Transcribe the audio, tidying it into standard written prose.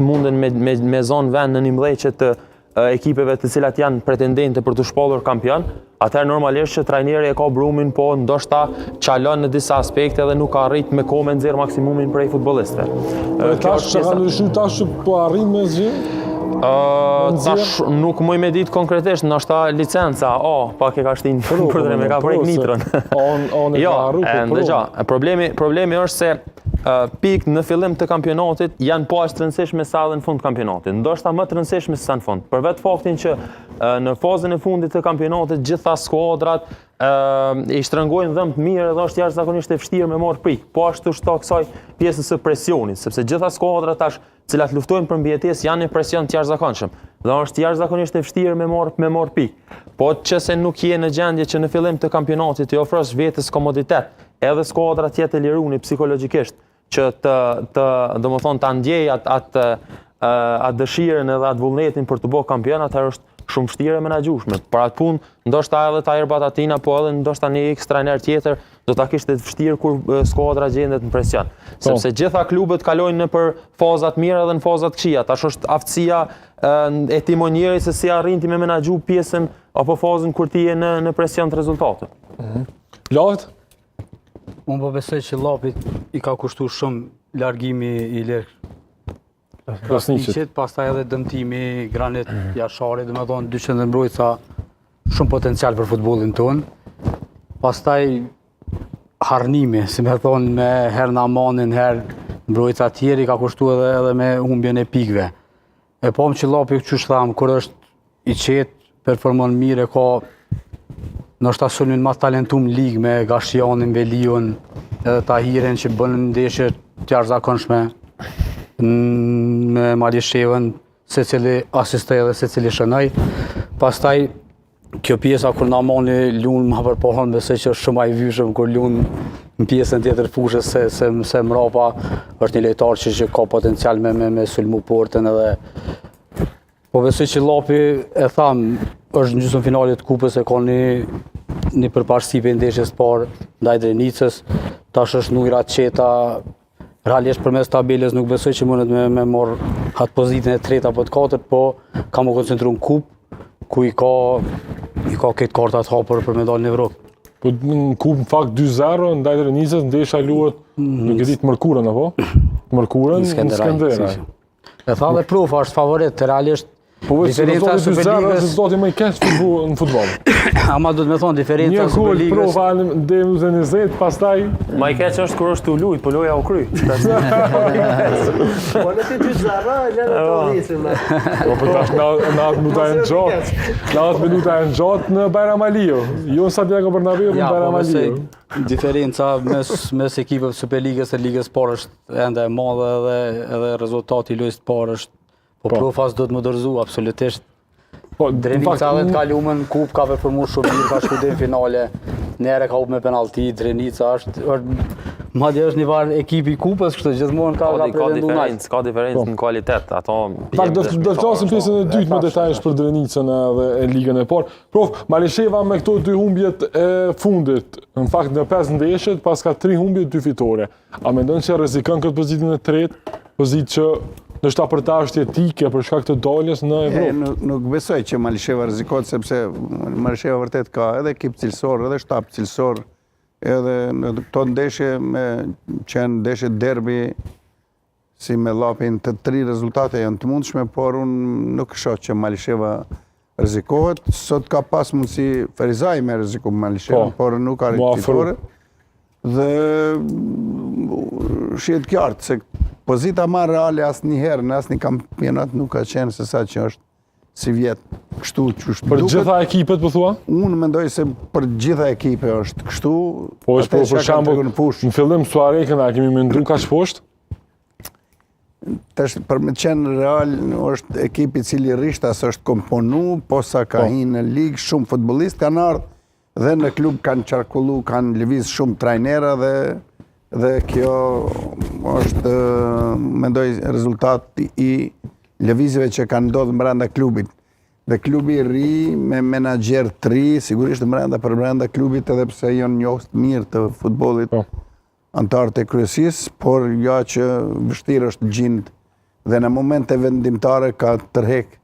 realisht munden me zonë vend në 11 të ekipeve të cilat janë pretendente për të shpollur kampion, atëherë normalisht që trajneri e ka brumin, po ndoshta çalon në disa aspekte dhe nuk arrit me kohë me nxjerr maksimumin prej futbollistëve. Tash ka ndryshuar tash po arrin me zgjë? Tash nuk muj me ditë konkretisht, ndoshta licenca, pak e ka shtin për me ka prek nitrën. Jo, ndëgja, problemi është se pikë në fillim të kampionatit janë po aq të rëndësishme sa edhe në fund të kampionatit. Ndoshta më të rëndësishme se sa në fund. Për vetë faktin që në fazën e fundit të kampionatit gjitha skuadrat i shtrëngojnë dhëmë të mirë dhe është jashtëzakonisht e vështirë me marrë pikë. Po ashtu shto kësaj pjesës së presionit, sepse gjitha skuadrat tash cilat luftojnë për mbijetesë janë në presion të jashtëzakonshëm. Dhe është jashtëzakonisht e vështirë me marrë pikë. Po që se nuk je në gjendje që në fillim të kampionatit të ofrosh vetes komoditet, edhe skuadra tjetë e liruni psikologjikisht që ta ndjej atë dëshirën edhe atë vullnetin për të bërë kampion, atëherë është shumë vështirë e menaxhueshme. Për atë punë, ndoshta edhe Tahir Batatina, po edhe ndoshta një trajner tjetër do ta kishte të vështirë kur skuadra gjendet në presion. Sepse gjitha klubet kalojnë nëpër faza të mira dhe në faza të këqija. Tash është aftësia e timonierit se si arrin ti me menaxhu pjesën apo fazën kur ti je në presion të rezultateve. Lavit? Unë po besoj që Llapit i ka kushtuar shumë largimi i Krasniqit, pastaj edhe dëmtimi Granit Jasharit, dhe me thonë dy qendërmbrojtësa shumë potencial për futbollin tonë. Pastaj harnimi, si me thonë, me herë Namanin, herë mbrojtësa tjeri, ka kushtuar edhe me humbjen e pikëve. E pam që Llapi, që thamë, kur është i qetë, performon mirë, ka ndoshta sulmin mas talentum ligë me Gashianin, Velion, edhe Tahirin që bën ndeshje të jashtëzakonshme me Malishevën, se cili asistoj dhe se cili shënoj. Pastaj, kjo pjesa kur Namani lunë më përpohon, besoj që është shumë i vyshëm kur lunë në pjesën tjetër fushës se mrapa është një lojtar që ka potencial me sulmu portën edhe. Po besoj që Llapi, e thamë, është në gjysmë finalit të kupës e ka një përparësi për ndeshjes parë ndaj Drenicës, tash është Nujra Qeta, realisht përmes tabelës nuk besoj që mundet me marrë atë pozitën e tretë apo të katërt, po ka më koncentru në kupë, ku i ka këtë kartat hapur për me dalë në Evropë. Po në kupë në fakt 2-0 ndaj Drenicës, ndesha luhet nuk e ditë Mërkurën, apo? Mërkurën në Skenderaj. E tha dhe Profa është favorit, realisht diferenca e Superligës është rezultati më i keq në futboll. Ama do të më thonë diferenca e Superligës. Një gol Profa deri në 20, pastaj më i keq është kur është u lut, po loja u kry. Po në ti 2-0, lënë të nisim. Po tash në atë minuta e gjatë. Në atë minuta e gjatë në Bajram Aliu. Jo në Santiago Bernabeu, në Bajram Aliu. Diferenca mes ekipeve të Superligës e Ligës parë është ende e madhe edhe rezultati i lojës parë është. Po Profas do të më dorëzu, absolutisht. Drenica dhe të kalumën, Kup ka performuar shumë mirë, ka shku deri në finale. Nere ka hup me penalti, Drenica madje është një varë ekipi Kupës, kështu gjithmonë ka pretendu nalt. Ka diferencë në kualitet, ato. Do të flasim pjesën e dytë më detajisht për Drenicën dhe ligën e parë. Prof, Malisheva me këto 2 humbjet e fundit, në fakt në 5 ndeshjet, pas ka 3 humbje 2 fitore. A mendon që rrezikon këtë pozitën e tretë, pozitë që ndoshta për ta është etike për shkak të daljes në Evropë? Nuk besoj që Malisheva rrezikon, sepse Malisheva vërtet ka edhe ekip cilësor, edhe shtab cilësor, edhe në këto ndeshje me qenë ndeshje derbi si me Llapin, të 3 rezultate janë të mundshme, por unë nuk shoh që Malisheva rrezikohet. Sot ka pas mundësi Ferizaj me rreziku Malisheva, por nuk ka fitore. Dhe shihet qartë se pozita ma reale asnjëherë në asnjë kampionat nuk ka qenë se sa që është si vjetë kështu që është. Për gjitha ekipet, po thua? Unë mendoj se për gjitha ekipe është kështu. Po është për shembull, në fillim Suarekën a kemi menduar kaq poshtë? Tash për me qenë real është ekipi i cili rishtas është komponu, posa ka hinë në ligë, shumë futbollistë kanë ardhur dhe në klub kanë qarkullu, kanë lëviz shumë trajnera dhe kjo është, mendoj, rezultat i lëvizjeve që kanë ndodhur brenda klubit. Dhe klubi i ri me menaxher të ri, sigurisht brenda klubit, edhe pse janë njohës mirë të futbollit antarët e kryesisë, por ja që vështirë është gjind dhe në momente vendimtare ka tërhek